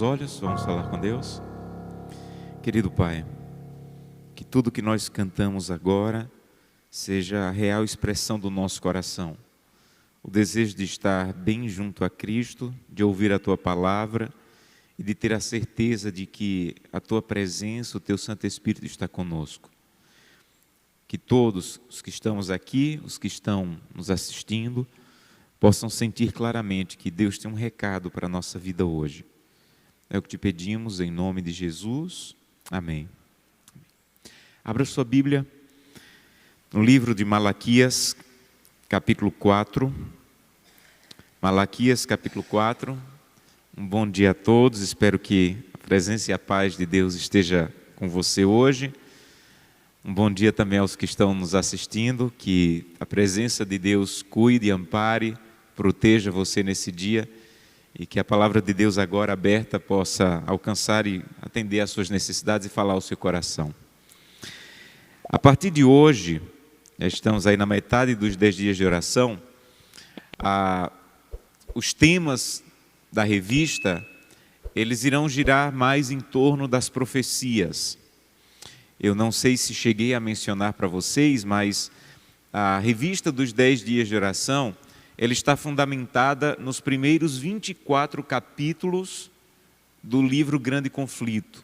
Olhos, vamos falar com Deus. Querido Pai, que tudo que nós cantamos agora seja a real expressão do nosso coração. O desejo de estar bem junto a Cristo, de ouvir a Tua palavra e de ter a certeza de que a Tua presença, o Teu Santo Espírito está conosco. Que todos os que estamos aqui, os que estão nos assistindo, possam sentir claramente que Deus tem um recado para a nossa vida hoje. É o que te pedimos em nome de Jesus. Amém. Abra sua Bíblia no livro de Malaquias, capítulo 4. Malaquias, capítulo 4. Um bom dia a todos. Espero que a presença e a paz de Deus esteja com você hoje. Um bom dia também aos que estão nos assistindo. Que a presença de Deus cuide, ampare, proteja você nesse dia. E que a palavra de Deus agora aberta possa alcançar e atender às suas necessidades e falar ao seu coração. A partir de hoje, já estamos aí na metade dos 10 dias de oração, os temas da revista, eles irão girar mais em torno das profecias. Eu não sei se cheguei a mencionar para vocês, mas a revista dos 10 dias de oração, ela está fundamentada nos primeiros 24 capítulos do livro Grande Conflito.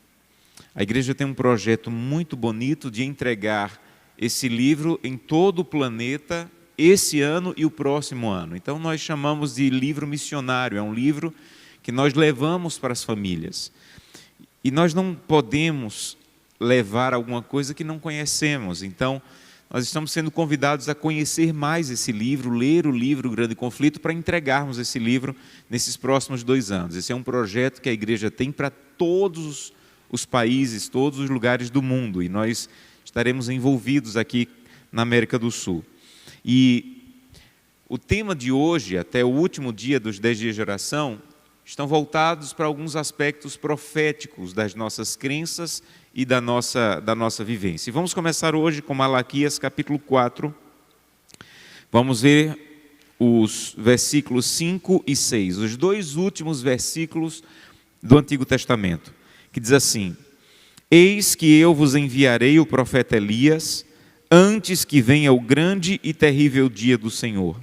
A igreja tem um projeto muito bonito de entregar esse livro em todo o planeta, esse ano e o próximo ano. Então nós chamamos de livro missionário, é um livro que nós levamos para as famílias. E nós não podemos levar alguma coisa que não conhecemos, então nós estamos sendo convidados a conhecer mais esse livro, ler o livro Grande Conflito, para entregarmos esse livro nesses próximos 2 anos. Esse é um projeto que a igreja tem para todos os países, todos os lugares do mundo, e nós estaremos envolvidos aqui na América do Sul. E o tema de hoje, até o último dia dos 10 dias de oração, estão voltados para alguns aspectos proféticos das nossas crenças e da nossa vivência. E vamos começar hoje com Malaquias capítulo 4. Vamos ver os versículos 5 e 6, os 2 últimos versículos do Antigo Testamento, que diz assim: Eis que eu vos enviarei o profeta Elias, antes que venha o grande e terrível dia do Senhor.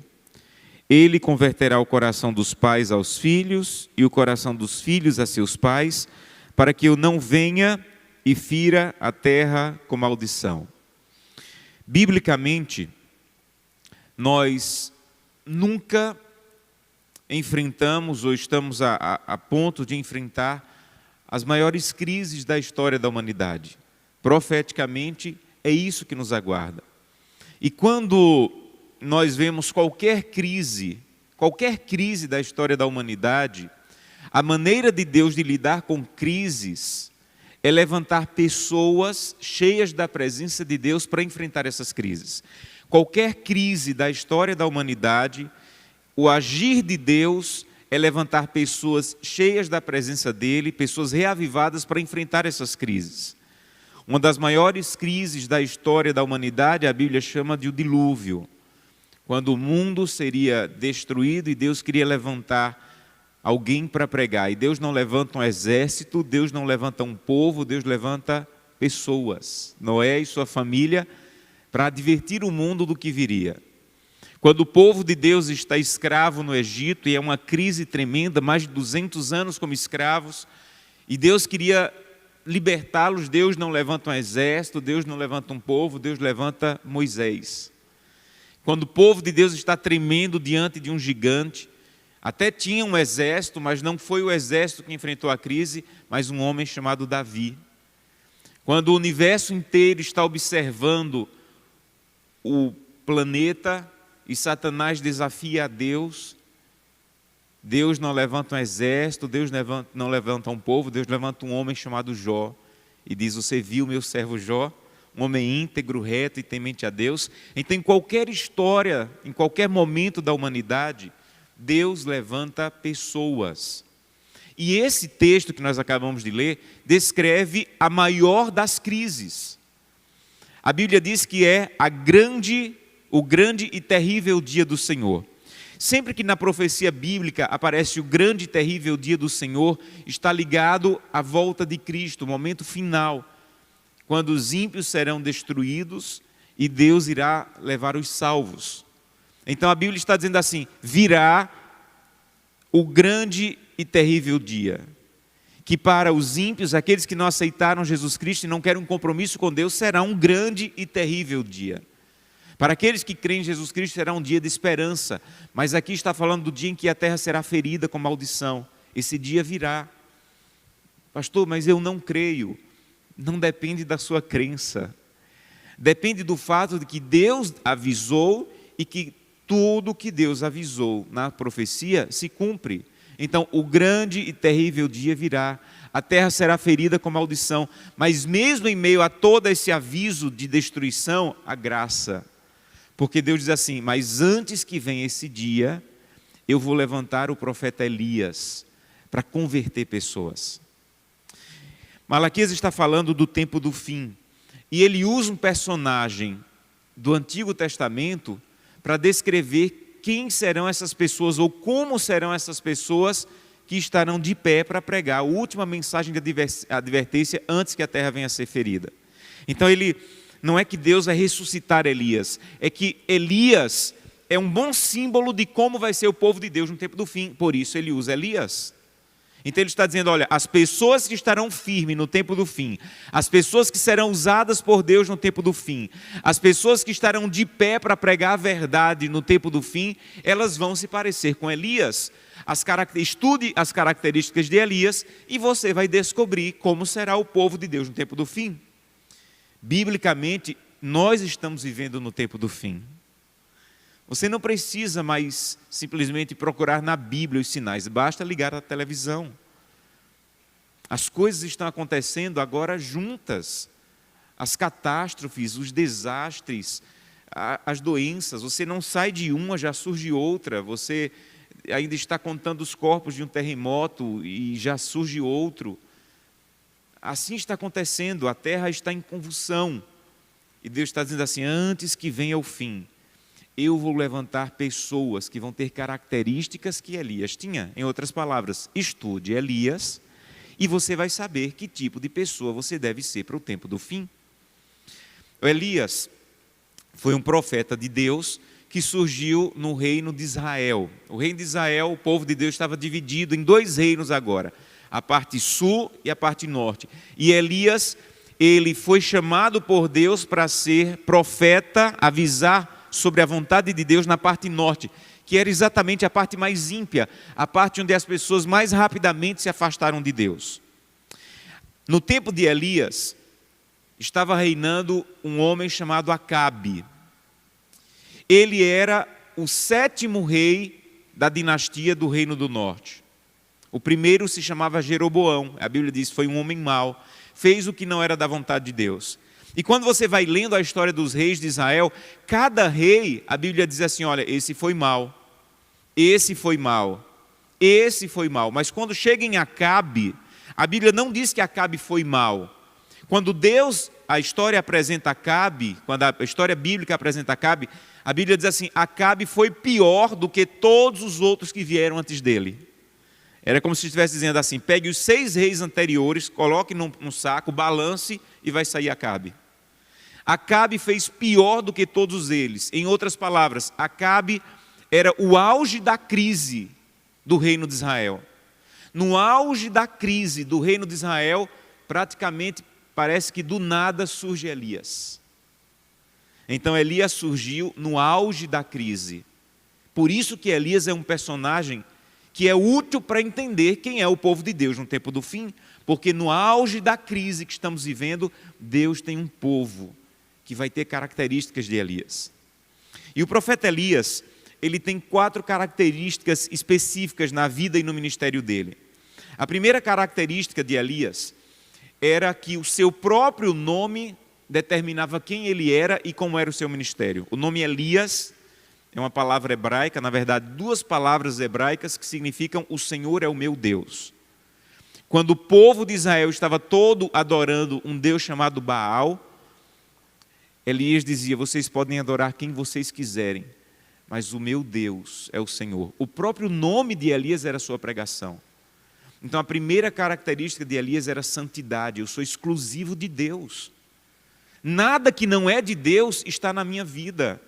Ele converterá o coração dos pais aos filhos e o coração dos filhos a seus pais, para que eu não venha e fira a terra com maldição. Biblicamente, nós nunca enfrentamos ou estamos a ponto de enfrentar as maiores crises da história da humanidade. Profeticamente, é isso que nos aguarda. E quando nós vemos qualquer crise da história da humanidade, a maneira de Deus de lidar com crises é levantar pessoas cheias da presença de Deus para enfrentar essas crises. Qualquer crise da história da humanidade, o agir de Deus é levantar pessoas cheias da presença dEle, pessoas reavivadas para enfrentar essas crises. Uma das maiores crises da história da humanidade, a Bíblia chama de o dilúvio, quando o mundo seria destruído e Deus queria levantar alguém para pregar. E Deus não levanta um exército, Deus não levanta um povo, Deus levanta pessoas. Noé e sua família, para advertir o mundo do que viria. Quando o povo de Deus está escravo no Egito, e é uma crise tremenda, mais de 200 anos como escravos, e Deus queria libertá-los, Deus não levanta um exército, Deus não levanta um povo, Deus levanta Moisés. Quando o povo de Deus está tremendo diante de um gigante, até tinha um exército, mas não foi o exército que enfrentou a crise, mas um homem chamado Davi. Quando o universo inteiro está observando o planeta e Satanás desafia a Deus, Deus não levanta um exército, Deus não levanta um povo, Deus levanta um homem chamado Jó. E diz: você viu meu servo Jó? Um homem íntegro, reto e temente a Deus. Então, em qualquer história, em qualquer momento da humanidade, Deus levanta pessoas. E esse texto que nós acabamos de ler descreve a maior das crises. A Bíblia diz que é o grande e terrível dia do Senhor. Sempre que na profecia bíblica aparece o grande e terrível dia do Senhor, está ligado à volta de Cristo, o momento final, quando os ímpios serão destruídos e Deus irá levar os salvos. Então a Bíblia está dizendo assim: virá o grande e terrível dia, que para os ímpios, aqueles que não aceitaram Jesus Cristo e não querem um compromisso com Deus, será um grande e terrível dia. Para aqueles que creem em Jesus Cristo, será um dia de esperança. Mas aqui está falando do dia em que a terra será ferida com maldição. Esse dia virá. Pastor, mas eu não creio. Não depende da sua crença. Depende do fato de que Deus avisou e que tudo que Deus avisou na profecia se cumpre. Então, o grande e terrível dia virá, a terra será ferida com maldição, mas mesmo em meio a todo esse aviso de destruição, a graça. Porque Deus diz assim: mas antes que venha esse dia, eu vou levantar o profeta Elias para converter pessoas. Malaquias está falando do tempo do fim, e ele usa um personagem do Antigo Testamento para descrever quem serão essas pessoas, ou como serão essas pessoas que estarão de pé para pregar a última mensagem de advertência antes que a terra venha a ser ferida. Então não é que Deus vai ressuscitar Elias, é que Elias é um bom símbolo de como vai ser o povo de Deus no tempo do fim, por isso ele usa Elias. Então ele está dizendo, olha, as pessoas que estarão firmes no tempo do fim, as pessoas que serão usadas por Deus no tempo do fim, as pessoas que estarão de pé para pregar a verdade no tempo do fim, elas vão se parecer com Elias. Estude as características de Elias e você vai descobrir como será o povo de Deus no tempo do fim. Biblicamente, nós estamos vivendo no tempo do fim. Você não precisa mais simplesmente procurar na Bíblia os sinais, basta ligar a televisão. As coisas estão acontecendo agora juntas. As catástrofes, os desastres, as doenças. Você não sai de uma, já surge outra. Você ainda está contando os corpos de um terremoto e já surge outro. Assim está acontecendo, a terra está em convulsão. E Deus está dizendo assim, antes que venha o fim, eu vou levantar pessoas que vão ter características que Elias tinha. Em outras palavras, estude Elias e você vai saber que tipo de pessoa você deve ser para o tempo do fim. Elias foi um profeta de Deus que surgiu no reino de Israel. O reino de Israel, o povo de Deus estava dividido em dois reinos agora, a parte sul e a parte norte. E Elias, ele foi chamado por Deus para ser profeta, avisar sobre a vontade de Deus na parte norte, que era exatamente a parte mais ímpia, a parte onde as pessoas mais rapidamente se afastaram de Deus. No tempo de Elias, estava reinando um homem chamado Acabe. Ele era o 7º rei da dinastia do Reino do Norte. O primeiro se chamava Jeroboão, a Bíblia diz que foi um homem mau, fez o que não era da vontade de Deus. E quando você vai lendo a história dos reis de Israel, cada rei, a Bíblia diz assim, olha, esse foi mau, esse foi mau, esse foi mau. Mas quando chega em Acabe, a Bíblia não diz que Acabe foi mau. Quando a história apresenta Acabe, quando a história bíblica apresenta Acabe, a Bíblia diz assim, Acabe foi pior do que todos os outros que vieram antes dele. Era como se estivesse dizendo assim, pegue os 6 reis anteriores, coloque num saco, balance e vai sair Acabe. Acabe fez pior do que todos eles. Em outras palavras, Acabe era o auge da crise do reino de Israel. No auge da crise do reino de Israel, praticamente parece que do nada surge Elias. Então Elias surgiu no auge da crise. Por isso que Elias é um personagem que é útil para entender quem é o povo de Deus no tempo do fim, porque no auge da crise que estamos vivendo, Deus tem um povo que vai ter características de Elias. E o profeta Elias, ele tem 4 características específicas na vida e no ministério dele. A primeira característica de Elias era que o seu próprio nome determinava quem ele era e como era o seu ministério. O nome Elias é uma palavra hebraica, na verdade 2 palavras hebraicas que significam o Senhor é o meu Deus. Quando o povo de Israel estava todo adorando um Deus chamado Baal, Elias dizia, vocês podem adorar quem vocês quiserem, mas o meu Deus é o Senhor. O próprio nome de Elias era a sua pregação. Então a primeira característica de Elias era santidade. Eu sou exclusivo de Deus. Nada que não é de Deus está na minha vida.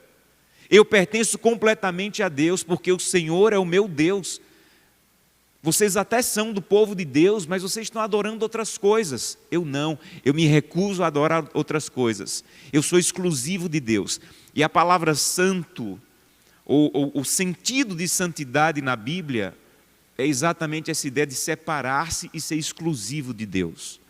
Eu pertenço completamente a Deus, porque o Senhor é o meu Deus. Vocês até são do povo de Deus, mas vocês estão adorando outras coisas. Eu não, eu me recuso a adorar outras coisas. Eu sou exclusivo de Deus. E a palavra santo, ou o sentido de santidade na Bíblia, é exatamente essa ideia de separar-se e ser exclusivo de Deus.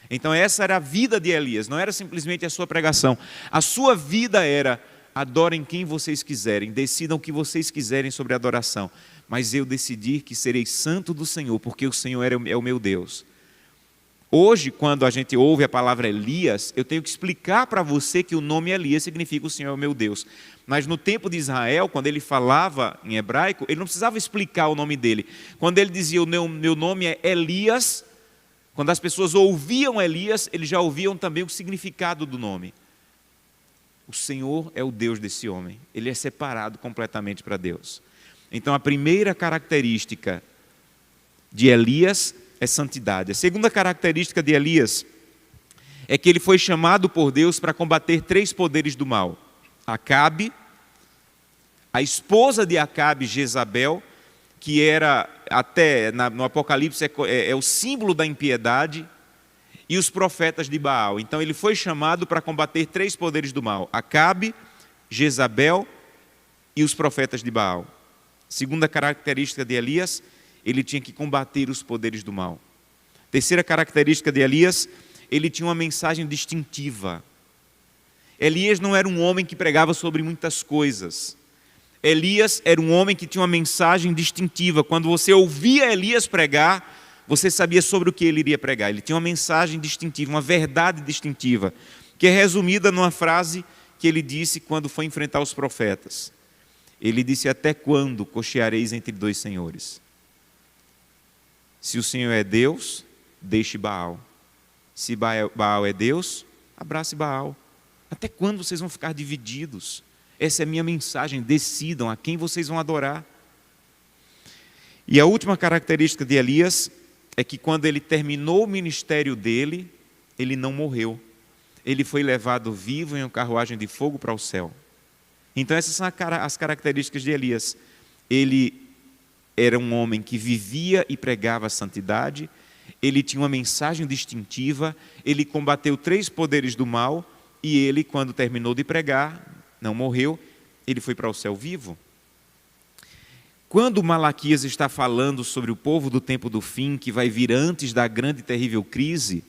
Então essa era a vida de Elias, não era simplesmente a sua pregação. A sua vida era: adorem quem vocês quiserem, decidam o que vocês quiserem sobre a adoração, mas eu decidi que serei santo do Senhor, porque o Senhor é o meu Deus. Hoje, quando a gente ouve a palavra Elias, eu tenho que explicar para você que o nome Elias significa o Senhor é o meu Deus. Mas no tempo de Israel, quando ele falava em hebraico, ele não precisava explicar o nome dele. Quando ele dizia: o meu nome é Elias, quando as pessoas ouviam Elias, eles já ouviam também o significado do nome. O Senhor é o Deus desse homem. Ele é separado completamente para Deus. Então a primeira característica de Elias é santidade. A segunda característica de Elias é que ele foi chamado por Deus para combater 3 poderes do mal: Acabe, a esposa de Acabe, Jezabel, que era até no Apocalipse é o símbolo da impiedade, e os profetas de Baal. Então ele foi chamado para combater 3 poderes do mal: Acabe, Jezabel e os profetas de Baal. Segunda característica de Elias, ele tinha que combater os poderes do mal. Terceira característica de Elias, ele tinha uma mensagem distintiva. Elias não era um homem que pregava sobre muitas coisas. Elias era um homem que tinha uma mensagem distintiva. Quando você ouvia Elias pregar, você sabia sobre o que ele iria pregar. Ele tinha uma mensagem distintiva, uma verdade distintiva, que é resumida numa frase que ele disse quando foi enfrentar os profetas. Ele disse: até quando cocheareis entre 2 senhores? Se o Senhor é Deus, deixe Baal. Se Baal é Deus, abrace Baal. Até quando vocês vão ficar divididos? Essa é a minha mensagem: decidam a quem vocês vão adorar. E a última característica de Elias é que quando ele terminou o ministério dele, ele não morreu. Ele foi levado vivo em uma carruagem de fogo para o céu. Então essas são as características de Elias. Ele era um homem que vivia e pregava a santidade, ele tinha uma mensagem distintiva, ele combateu 3 poderes do mal, e ele, quando terminou de pregar, não morreu, ele foi para o céu vivo. Quando Malaquias está falando sobre o povo do tempo do fim, que vai vir antes da grande e terrível crise,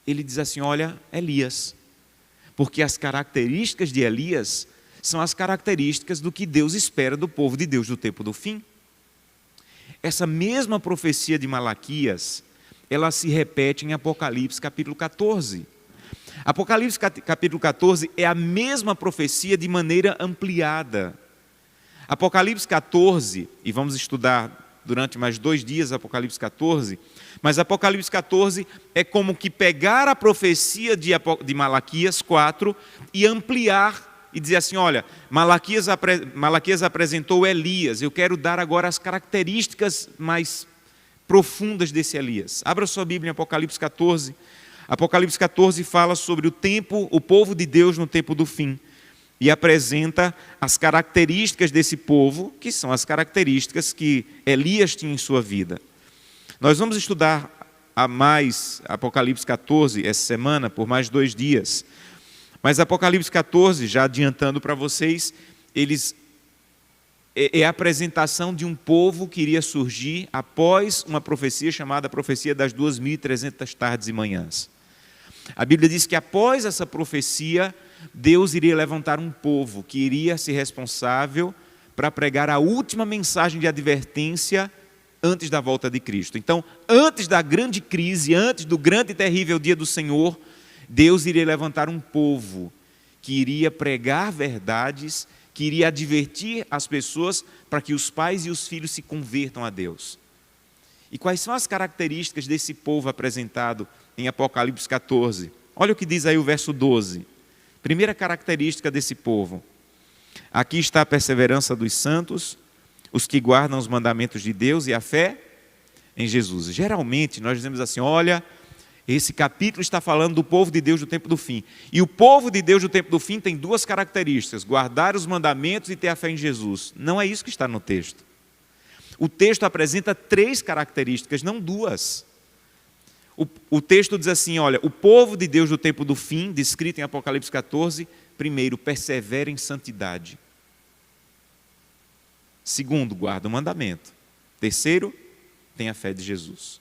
ele diz assim: olha, Elias, porque as características de Elias são as características do que Deus espera do povo de Deus do tempo do fim. Essa mesma profecia de Malaquias, ela se repete em Apocalipse capítulo 14. Apocalipse capítulo 14 é a mesma profecia de maneira ampliada. Apocalipse 14, e vamos estudar durante mais 2 dias Apocalipse 14, mas Apocalipse 14 é como que pegar a profecia de Malaquias 4 e ampliar e dizer assim: olha, Malaquias apresentou Elias, eu quero dar agora as características mais profundas desse Elias. Abra sua Bíblia em Apocalipse 14. Apocalipse 14 fala sobre o povo de Deus no tempo do fim, e apresenta as características desse povo, que são as características que Elias tinha em sua vida. Nós vamos estudar a mais Apocalipse 14 essa semana, por mais 2 dias. Mas Apocalipse 14, já adiantando para vocês, é a apresentação de um povo que iria surgir após uma profecia chamada profecia das 2.300 tardes e manhãs. A Bíblia diz que após essa profecia, Deus iria levantar um povo que iria ser responsável para pregar a última mensagem de advertência antes da volta de Cristo. Então, antes da grande crise, antes do grande e terrível dia do Senhor, Deus iria levantar um povo que iria pregar verdades, que iria advertir as pessoas para que os pais e os filhos se convertam a Deus. E quais são as características desse povo apresentado em Apocalipse 14? Olha o que diz aí o verso 12. Primeira característica desse povo: Aqui está a perseverança dos santos, os que guardam os mandamentos de Deus e a fé em Jesus. Geralmente nós dizemos assim, olha, esse capítulo está falando do povo de Deus do tempo do fim. E o povo de Deus do tempo do fim tem duas características, guardar os mandamentos e ter a fé em Jesus. Não é isso que está no texto. O texto apresenta 3 características, não 2. O texto diz assim, olha, o povo de Deus do tempo do fim, descrito em Apocalipse 14, primeiro, persevera em santidade. Segundo, guarda o mandamento. Terceiro, tem a fé de Jesus.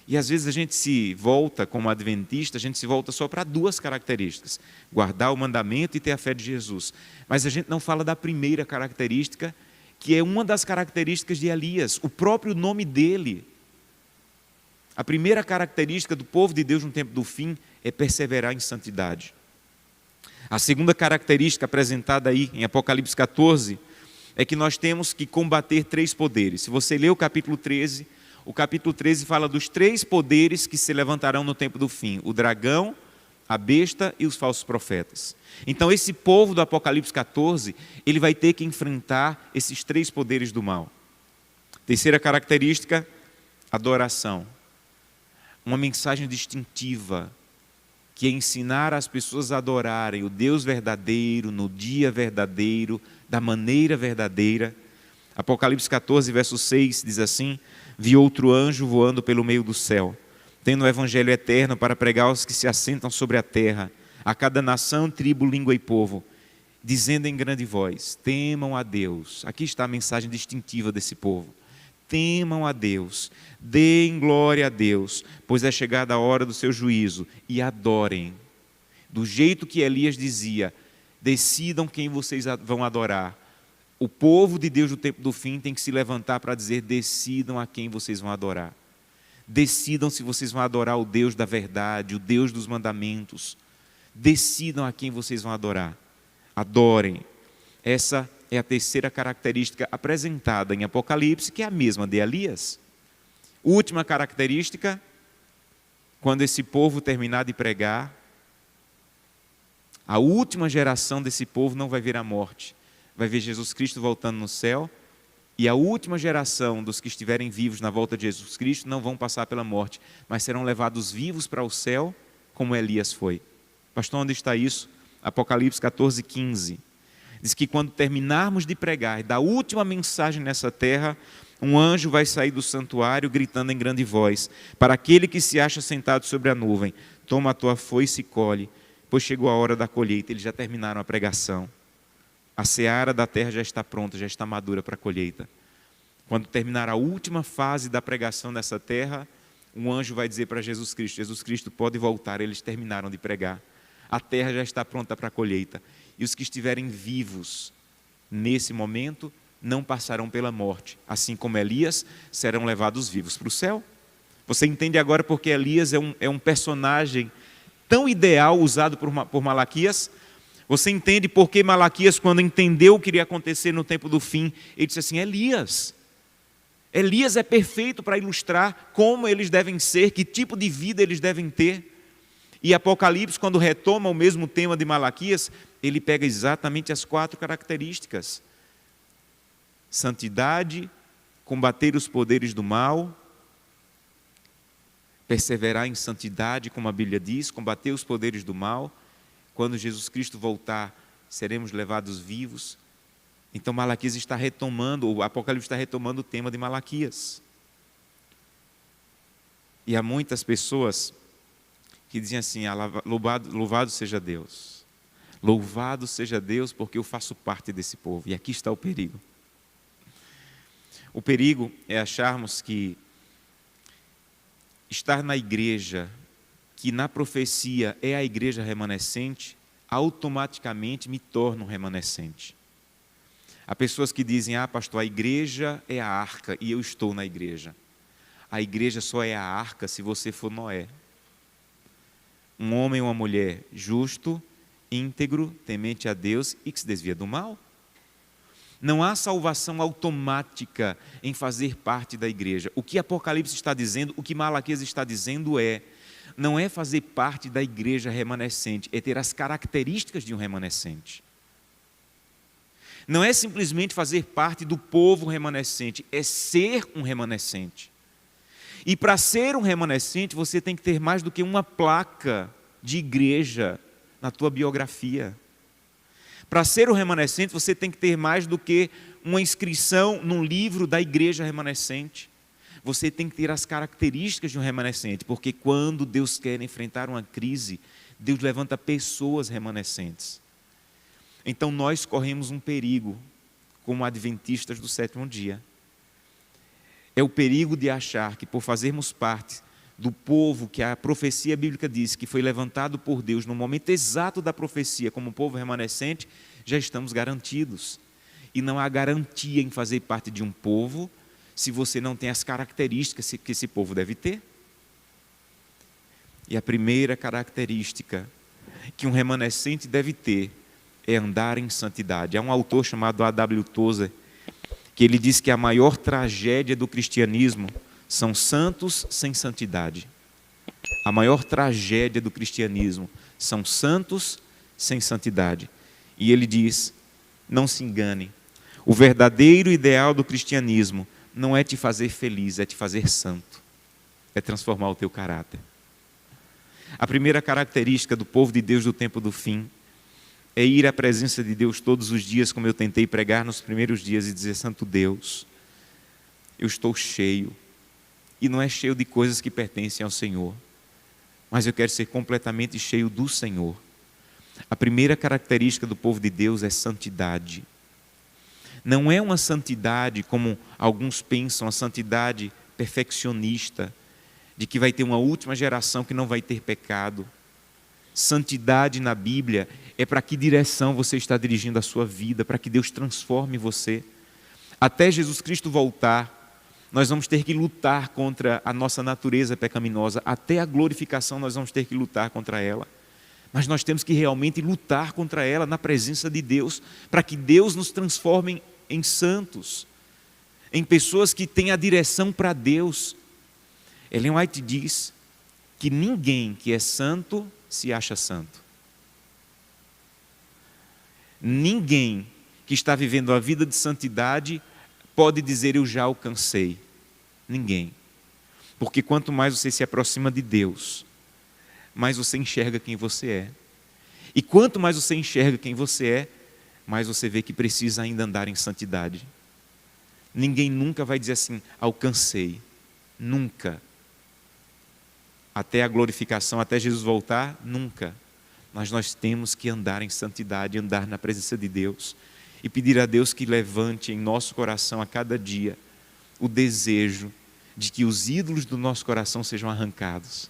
E às vezes a gente se volta, como adventista, a gente se volta só para 2 características. Guardar o mandamento e ter a fé de Jesus. Mas a gente não fala da primeira característica, que é uma das características de Elias, o próprio nome dele. A primeira característica do povo de Deus no tempo do fim é perseverar em santidade. A segunda característica apresentada aí em Apocalipse 14 é que nós temos que combater 3 poderes. Se você ler o capítulo 13 fala dos 3 poderes que se levantarão no tempo do fim: o dragão, a besta e os falsos profetas. Então esse povo do Apocalipse 14, ele vai ter que enfrentar esses 3 poderes do mal. Terceira característica, adoração. Uma mensagem distintiva, que é ensinar as pessoas a adorarem o Deus verdadeiro, no dia verdadeiro, da maneira verdadeira. Apocalipse 14, verso 6, diz assim: vi outro anjo voando pelo meio do céu, tendo o evangelho eterno para pregar aos que se assentam sobre a terra, a cada nação, tribo, língua e povo, dizendo em grande voz: temam a Deus. Aqui está a mensagem distintiva desse povo. Temam a Deus, deem glória a Deus, pois é chegada a hora do seu juízo, e adorem. Do jeito que Elias dizia, decidam quem vocês vão adorar. O povo de Deus do tempo do fim tem que se levantar para dizer: decidam a quem vocês vão adorar. Decidam se vocês vão adorar o Deus da verdade, o Deus dos mandamentos. Decidam a quem vocês vão adorar. Adorem. Essa é a terceira característica apresentada em Apocalipse, que é a mesma de Elias. Última característica, quando esse povo terminar de pregar, a última geração desse povo não vai ver a morte. Vai ver Jesus Cristo voltando no céu, e a última geração dos que estiverem vivos na volta de Jesus Cristo não vão passar pela morte, mas serão levados vivos para o céu, como Elias foi. Pastor, onde está isso? Apocalipse 14, 15. Diz que quando terminarmos de pregar e dar a última mensagem nessa terra, um anjo vai sair do santuário gritando em grande voz, para aquele que se acha sentado sobre a nuvem: toma a tua foice e colhe, pois chegou a hora da colheita. Eles já terminaram a pregação. A seara da terra já está pronta, já está madura para a colheita. Quando terminar a última fase da pregação nessa terra, um anjo vai dizer para Jesus Cristo: Jesus Cristo, pode voltar. Eles terminaram de pregar. A terra já está pronta para a colheita. E os que estiverem vivos nesse momento não passarão pela morte. Assim como Elias, serão levados vivos para o céu. Você entende agora porque Elias é um personagem tão ideal usado por Malaquias? Você entende porque Malaquias, quando entendeu o que iria acontecer no tempo do fim, ele disse assim: Elias é perfeito para ilustrar como eles devem ser, que tipo de vida eles devem ter. E Apocalipse, quando retoma o mesmo tema de Malaquias, ele pega exatamente as 4 características: santidade, combater os poderes do mal, perseverar em santidade, como a Bíblia diz, combater os poderes do mal. Quando Jesus Cristo voltar, seremos levados vivos. Então Malaquias está retomando, o Apocalipse está retomando o tema de Malaquias. E há muitas pessoas que dizem assim: louvado seja Deus. Louvado seja Deus porque eu faço parte desse povo. E aqui está o perigo. O perigo é acharmos que estar na igreja, que na profecia é a igreja remanescente, automaticamente me torna um remanescente. Há pessoas que dizem: pastor, a igreja é a arca e eu estou na igreja. A igreja só é a arca se você for Noé. Um homem ou uma mulher justo, íntegro, temente a Deus e que se desvia do mal. Não há salvação automática em fazer parte da igreja. O que Apocalipse está dizendo, o que Malaquias está dizendo não é fazer parte da igreja remanescente, é ter as características de um remanescente. Não é simplesmente fazer parte do povo remanescente, é ser um remanescente. E para ser um remanescente, você tem que ter mais do que uma placa de igreja na tua biografia. Para ser um remanescente, você tem que ter mais do que uma inscrição num livro da igreja remanescente. Você tem que ter as características de um remanescente, porque quando Deus quer enfrentar uma crise, Deus levanta pessoas remanescentes. Então nós corremos um perigo, como adventistas do sétimo dia. É o perigo de achar que por fazermos parte do povo que a profecia bíblica diz que foi levantado por Deus no momento exato da profecia como povo remanescente, já estamos garantidos. E não há garantia em fazer parte de um povo se você não tem as características que esse povo deve ter. E a primeira característica que um remanescente deve ter é andar em santidade. Há um autor chamado A.W. Tozer, que ele diz que a maior tragédia do cristianismo são santos sem santidade. A maior tragédia do cristianismo são santos sem santidade. E ele diz, não se engane, o verdadeiro ideal do cristianismo não é te fazer feliz, é te fazer santo. É transformar o teu caráter. A primeira característica do povo de Deus do tempo do fim é ir à presença de Deus todos os dias, como eu tentei pregar nos primeiros dias, e dizer, Santo Deus, eu estou cheio, e não é cheio de coisas que pertencem ao Senhor, mas eu quero ser completamente cheio do Senhor. A primeira característica do povo de Deus é santidade. Não é uma santidade como alguns pensam, a santidade perfeccionista, de que vai ter uma última geração que não vai ter pecado. Santidade na Bíblia é para que direção você está dirigindo a sua vida, para que Deus transforme você. Até Jesus Cristo voltar, nós vamos ter que lutar contra a nossa natureza pecaminosa. Até a glorificação nós vamos ter que lutar contra ela. Mas nós temos que realmente lutar contra ela na presença de Deus, para que Deus nos transforme em santos, em pessoas que têm a direção para Deus. Ellen White diz que ninguém que é santo se acha santo. Ninguém que está vivendo a vida de santidade pode dizer eu já alcancei. Ninguém. Porque quanto mais você se aproxima de Deus, mais você enxerga quem você é. E quanto mais você enxerga quem você é, mais você vê que precisa ainda andar em santidade. Ninguém nunca vai dizer assim, alcancei. Nunca. Até a glorificação, até Jesus voltar, nunca. Mas nós temos que andar em santidade, andar na presença de Deus e pedir a Deus que levante em nosso coração a cada dia o desejo de que os ídolos do nosso coração sejam arrancados.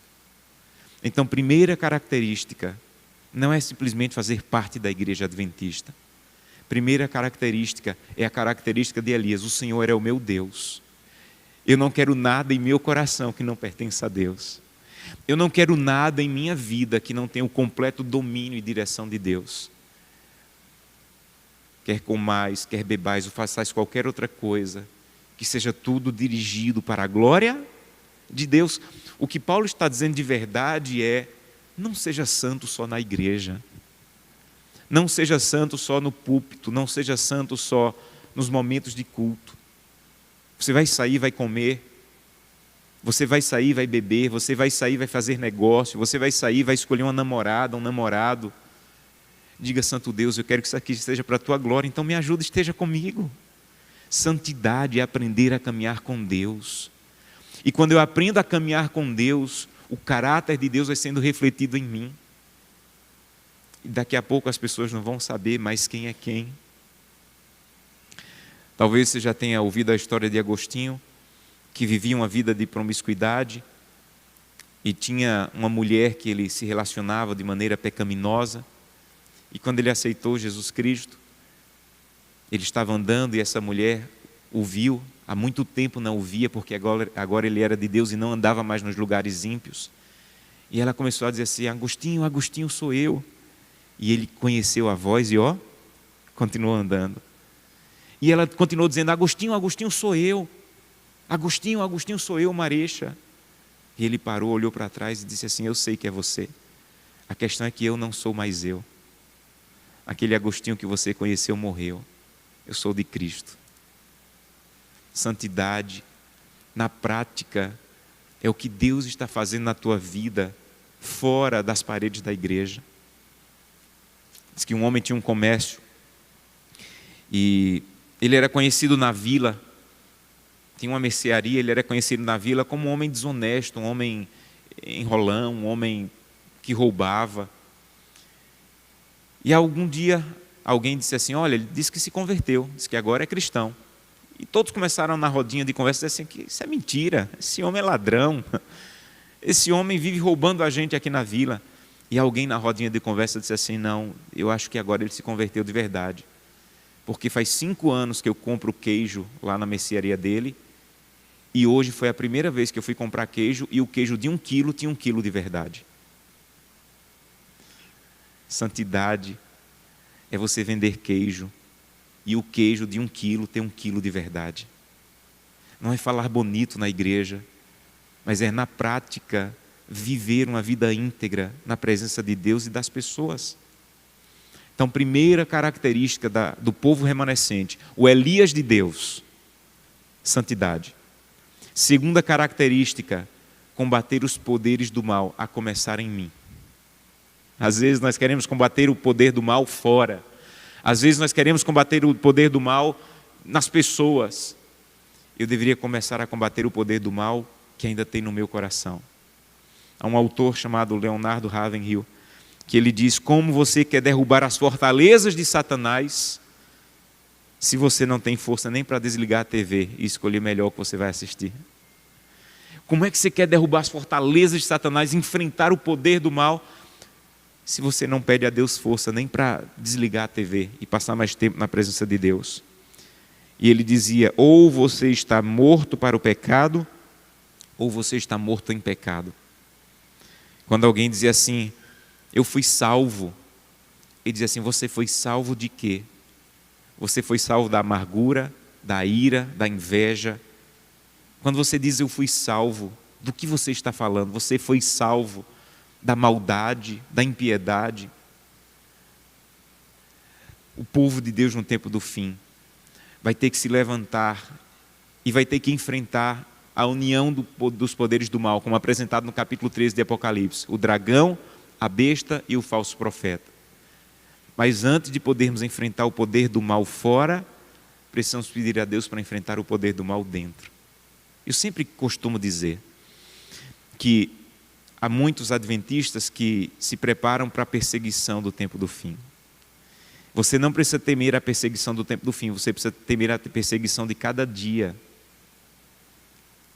Então, primeira característica, não é simplesmente fazer parte da igreja adventista. Primeira característica é a característica de Elias, o Senhor é o meu Deus. Eu não quero nada em meu coração que não pertença a Deus. Eu não quero nada em minha vida que não tenha o completo domínio e direção de Deus. Quer comais, quer bebais ou façais qualquer outra coisa, que seja tudo dirigido para a glória de Deus. O que Paulo está dizendo de verdade é, não seja santo só na igreja. Não seja santo só no púlpito, não seja santo só nos momentos de culto. Você vai sair, vai comer, você vai sair, vai beber, você vai sair, vai fazer negócio, você vai sair, vai escolher uma namorada, um namorado. Diga, Santo Deus, eu quero que isso aqui seja para a tua glória, então me ajuda, esteja comigo. Santidade é aprender a caminhar com Deus. E quando eu aprendo a caminhar com Deus, o caráter de Deus vai sendo refletido em mim. E daqui a pouco as pessoas não vão saber mais quem é quem. Talvez você já tenha ouvido a história de Agostinho, que vivia uma vida de promiscuidade e tinha uma mulher que ele se relacionava de maneira pecaminosa. E quando ele aceitou Jesus Cristo, ele estava andando e essa mulher o viu. Há muito tempo não o via, porque agora ele era de Deus e não andava mais nos lugares ímpios. E ela começou a dizer assim, Agostinho, Agostinho sou eu. E ele conheceu a voz e continuou andando. E ela continuou dizendo, Agostinho, Agostinho sou eu. Agostinho, Agostinho sou eu, Marecha. E ele parou, olhou para trás e disse assim, eu sei que é você. A questão é que eu não sou mais eu. Aquele Agostinho que você conheceu morreu. eu sou de Cristo. Santidade, na prática, é o que Deus está fazendo na tua vida, fora das paredes da igreja. Diz que um homem tinha um comércio, e ele era conhecido na vila, tinha uma mercearia, ele era conhecido na vila como um homem desonesto, um homem enrolão, um homem que roubava. E algum dia alguém disse assim, olha, ele disse que se converteu, disse que agora é cristão. E todos começaram na rodinha de conversa a dizer assim, que isso é mentira, esse homem é ladrão, esse homem vive roubando a gente aqui na vila. E alguém na rodinha de conversa disse assim, não, eu acho que agora ele se converteu de verdade. Porque faz 5 anos que eu compro queijo lá na mercearia dele, e hoje foi a primeira vez que eu fui comprar queijo, e o queijo de 1 quilo tinha 1 quilo de verdade. Santidade é você vender queijo, e o queijo de 1 quilo tem 1 quilo de verdade. Não é falar bonito na igreja, mas é na prática viver uma vida íntegra na presença de Deus e das pessoas. Então, primeira característica do povo remanescente, o Elias de Deus, santidade. Segunda característica, combater os poderes do mal, a começar em mim. Às vezes nós queremos combater o poder do mal fora. Às vezes nós queremos combater o poder do mal nas pessoas. Eu deveria começar a combater o poder do mal que ainda tem no meu coração. Há um autor chamado Leonardo Ravenhill, que ele diz, como você quer derrubar as fortalezas de Satanás, se você não tem força nem para desligar a TV e escolher melhor o que você vai assistir? Como é que você quer derrubar as fortalezas de Satanás, enfrentar o poder do mal, se você não pede a Deus força nem para desligar a TV e passar mais tempo na presença de Deus? E ele dizia, ou você está morto para o pecado, ou você está morto em pecado. Quando alguém dizia assim, eu fui salvo, ele dizia assim, você foi salvo de quê? Você foi salvo da amargura, da ira, da inveja. Quando você diz eu fui salvo, do que você está falando? Você foi salvo da maldade, da impiedade. O povo de Deus no tempo do fim vai ter que se levantar e vai ter que enfrentar a união dos poderes do mal, como apresentado no capítulo 13 de Apocalipse. O dragão, a besta e o falso profeta. Mas antes de podermos enfrentar o poder do mal fora, precisamos pedir a Deus para enfrentar o poder do mal dentro. Eu sempre costumo dizer que há muitos adventistas que se preparam para a perseguição do tempo do fim. Você não precisa temer a perseguição do tempo do fim, você precisa temer a perseguição de cada dia.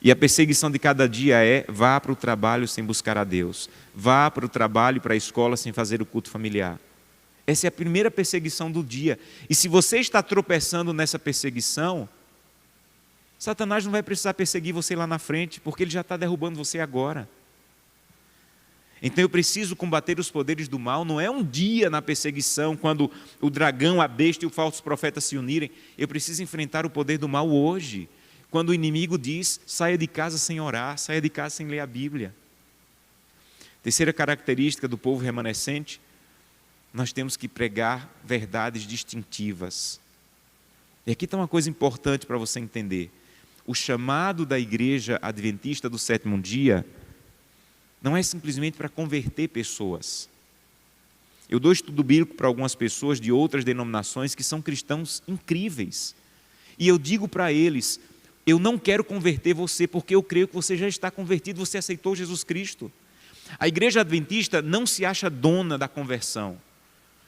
E a perseguição de cada dia é, vá para o trabalho sem buscar a Deus. Vá para o trabalho e para a escola sem fazer o culto familiar. Essa é a primeira perseguição do dia. E se você está tropeçando nessa perseguição, Satanás não vai precisar perseguir você lá na frente, porque ele já está derrubando você agora. Então eu preciso combater os poderes do mal, não é um dia na perseguição, quando o dragão, a besta e o falso profeta se unirem. Eu preciso enfrentar o poder do mal hoje. Quando o inimigo diz, saia de casa sem orar, saia de casa sem ler a Bíblia. Terceira característica do povo remanescente, nós temos que pregar verdades distintivas. E aqui está uma coisa importante para você entender. O chamado da igreja adventista do sétimo dia não é simplesmente para converter pessoas. Eu dou estudo bíblico para algumas pessoas de outras denominações que são cristãos incríveis. E eu digo para eles, eu não quero converter você porque eu creio que você já está convertido, você aceitou Jesus Cristo. A igreja adventista não se acha dona da conversão.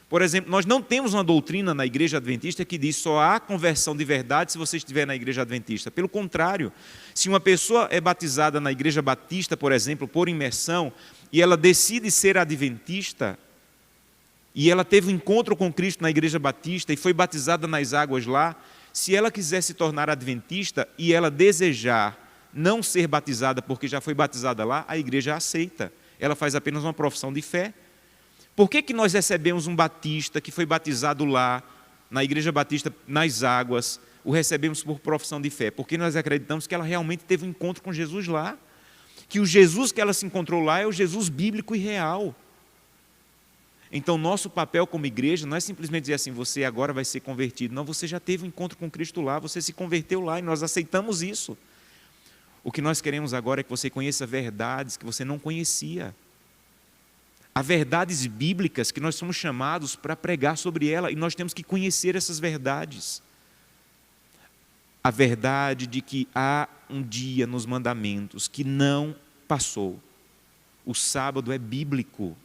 Por exemplo, nós não temos uma doutrina na igreja adventista que diz só há conversão de verdade se você estiver na igreja adventista. Pelo contrário, se uma pessoa é batizada na igreja batista, por exemplo, por imersão, e ela decide ser adventista, e ela teve um encontro com Cristo na igreja batista e foi batizada nas águas lá, se ela quiser se tornar adventista e ela desejar não ser batizada porque já foi batizada lá, a igreja aceita. Ela faz apenas uma profissão de fé. Por que nós recebemos um batista que foi batizado lá, na igreja batista, nas águas, o recebemos por profissão de fé? Porque nós acreditamos que ela realmente teve um encontro com Jesus lá, que o Jesus que ela se encontrou lá é o Jesus bíblico e real. Então, nosso papel como igreja não é simplesmente dizer assim, você agora vai ser convertido. Não, você já teve um encontro com Cristo lá, você se converteu lá e nós aceitamos isso. O que nós queremos agora é que você conheça verdades que você não conhecia. Há verdades bíblicas que nós somos chamados para pregar sobre ela e nós temos que conhecer essas verdades. A verdade de que há um dia nos mandamentos que não passou. O sábado é bíblico.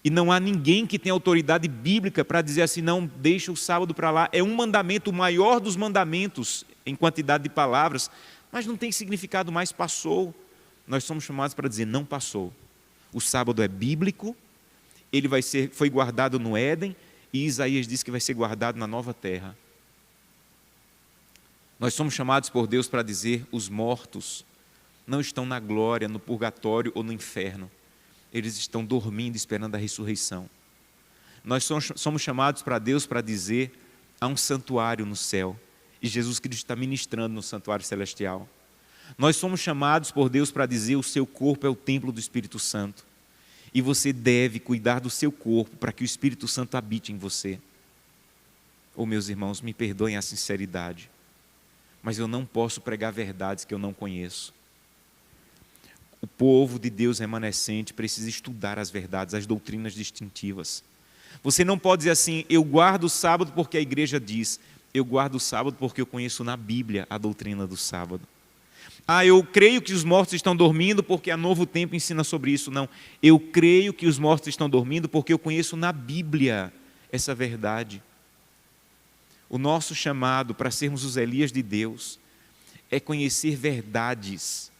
E não há ninguém que tenha autoridade bíblica para dizer assim, não, deixa o sábado para lá. É um mandamento, o maior dos mandamentos em quantidade de palavras, mas não tem significado mais, passou. Nós somos chamados para dizer, não passou. O sábado é bíblico, ele foi guardado no Éden, e Isaías diz que vai ser guardado na nova terra. Nós somos chamados por Deus para dizer, os mortos não estão na glória, no purgatório ou no inferno. Eles estão dormindo, esperando a ressurreição. Nós somos chamados para Deus para dizer, há um santuário no céu, e Jesus Cristo está ministrando no santuário celestial. Nós somos chamados por Deus para dizer, o seu corpo é o templo do Espírito Santo, e você deve cuidar do seu corpo, para que o Espírito Santo habite em você. Oh, meus irmãos, me perdoem a sinceridade, mas eu não posso pregar verdades que eu não conheço. O povo de Deus remanescente precisa estudar as verdades, as doutrinas distintivas. Você não pode dizer assim, eu guardo o sábado porque a igreja diz. Eu guardo o sábado porque eu conheço na Bíblia a doutrina do sábado. Ah, eu creio que os mortos estão dormindo porque a Novo Tempo ensina sobre isso. Não, eu creio que os mortos estão dormindo porque eu conheço na Bíblia essa verdade. O nosso chamado para sermos os Elias de Deus é conhecer verdades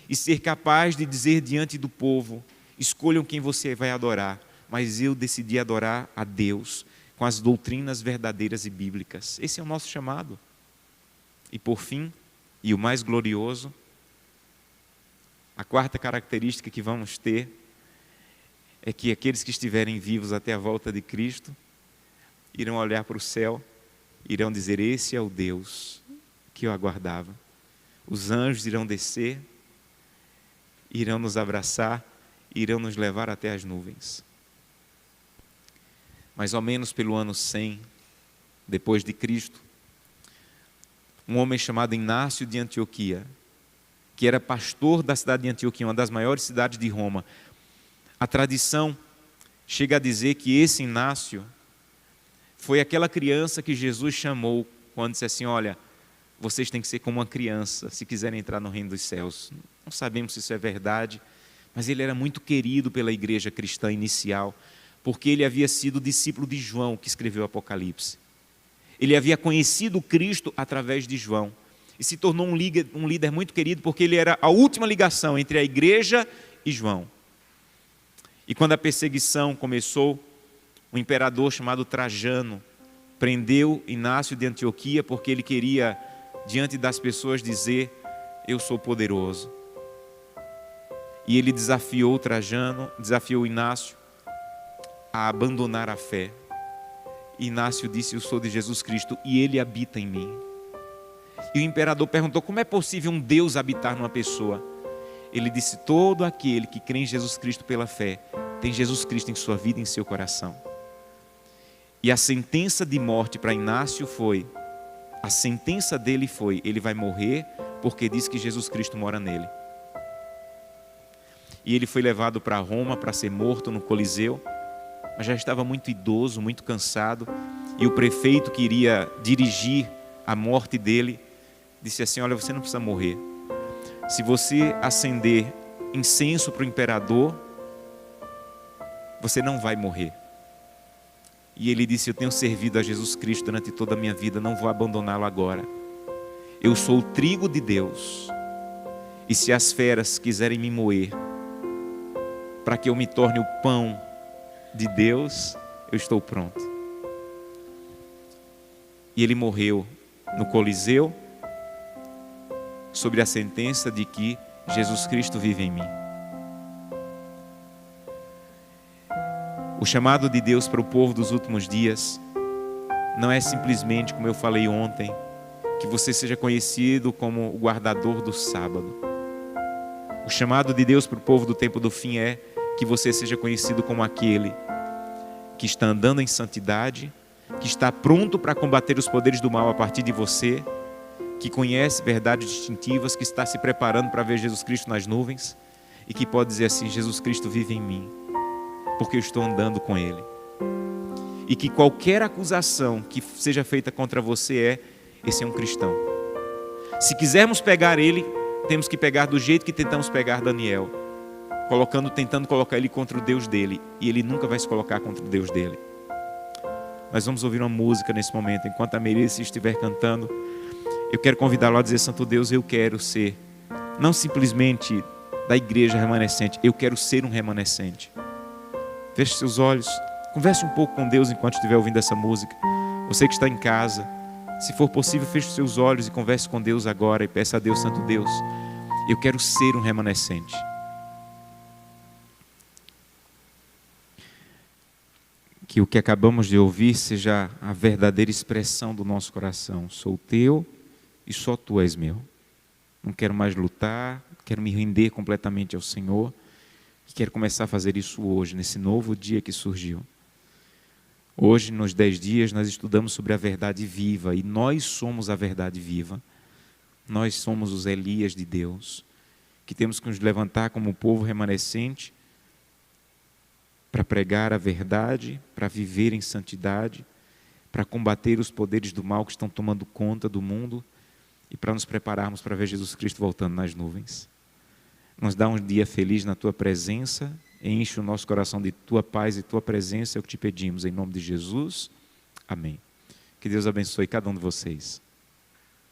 e ser capaz de dizer diante do povo, escolham quem você vai adorar, mas eu decidi adorar a Deus com as doutrinas verdadeiras e bíblicas. Esse é o nosso chamado. E por fim, e o mais glorioso, a quarta característica que vamos ter é que aqueles que estiverem vivos até a volta de Cristo irão olhar para o céu, irão dizer, esse é o Deus que eu aguardava. Os anjos irão descer, irão nos abraçar, irão nos levar até as nuvens. Mais ou menos pelo ano 100, depois de Cristo, um homem chamado Inácio de Antioquia, que era pastor da cidade de Antioquia, uma das maiores cidades de Roma. A tradição chega a dizer que esse Inácio foi aquela criança que Jesus chamou quando disse assim, olha, vocês têm que ser como uma criança se quiserem entrar no reino dos céus. Não sabemos se isso é verdade, mas ele era muito querido pela igreja cristã inicial, porque ele havia sido discípulo de João, que escreveu o Apocalipse. Ele havia conhecido Cristo através de João, e se tornou um líder muito querido, porque ele era a última ligação entre a igreja e João. E quando a perseguição começou, um imperador chamado Trajano prendeu Inácio de Antioquia, porque ele queria, diante das pessoas, dizer, eu sou poderoso. E ele desafiou Trajano, desafiou Inácio a abandonar a fé. Inácio disse, eu sou de Jesus Cristo e ele habita em mim. E o imperador perguntou, como é possível um Deus habitar numa pessoa? Ele disse, todo aquele que crê em Jesus Cristo pela fé, tem Jesus Cristo em sua vida e em seu coração. E a sentença de morte para Inácio foi, a sentença dele foi, ele vai morrer porque diz que Jesus Cristo mora nele. E ele foi levado para Roma para ser morto no Coliseu, mas já estava muito idoso, muito cansado, e o prefeito que iria dirigir a morte dele, disse assim, olha, você não precisa morrer. Se você acender incenso para o imperador, você não vai morrer. E ele disse, eu tenho servido a Jesus Cristo durante toda a minha vida, não vou abandoná-lo agora. Eu sou o trigo de Deus, e se as feras quiserem me moer, para que eu me torne o pão de Deus, eu estou pronto. E ele morreu no Coliseu, sobre a sentença de que Jesus Cristo vive em mim. O chamado de Deus para o povo dos últimos dias não é simplesmente, como eu falei ontem, que você seja conhecido como o guardador do sábado. O chamado de Deus para o povo do tempo do fim é que você seja conhecido como aquele que está andando em santidade, que está pronto para combater os poderes do mal a partir de você, que conhece verdades distintivas, que está se preparando para ver Jesus Cristo nas nuvens e que pode dizer assim: Jesus Cristo vive em mim, porque eu estou andando com Ele. E que qualquer acusação que seja feita contra você esse é um cristão. Se quisermos pegar ele, temos que pegar do jeito que tentamos pegar Daniel, tentando colocar ele contra o Deus dele, e ele nunca vai se colocar contra o Deus dele. Nós vamos ouvir uma música nesse momento, enquanto a Melissa estiver cantando. Eu quero convidá-lo a dizer: Santo Deus, eu quero ser, não simplesmente da igreja remanescente, eu quero ser um remanescente. Feche seus olhos, converse um pouco com Deus enquanto estiver ouvindo essa música. Você que está em casa, se for possível, feche seus olhos e converse com Deus agora e peça a Deus: Santo Deus, eu quero ser um remanescente. Que o que acabamos de ouvir seja a verdadeira expressão do nosso coração. Sou teu e só tu és meu. Não quero mais lutar, quero me render completamente ao Senhor. E quero começar a fazer isso hoje, nesse novo dia que surgiu. Hoje, nos 10 dias, nós estudamos sobre a verdade viva. E nós somos a verdade viva. Nós somos os Elias de Deus, que temos que nos levantar como povo remanescente para pregar a verdade, para viver em santidade, para combater os poderes do mal que estão tomando conta do mundo e para nos prepararmos para ver Jesus Cristo voltando nas nuvens. Nos dá um dia feliz na Tua presença, enche o nosso coração de Tua paz e Tua presença, é o que te pedimos, em nome de Jesus. Amém. Que Deus abençoe cada um de vocês.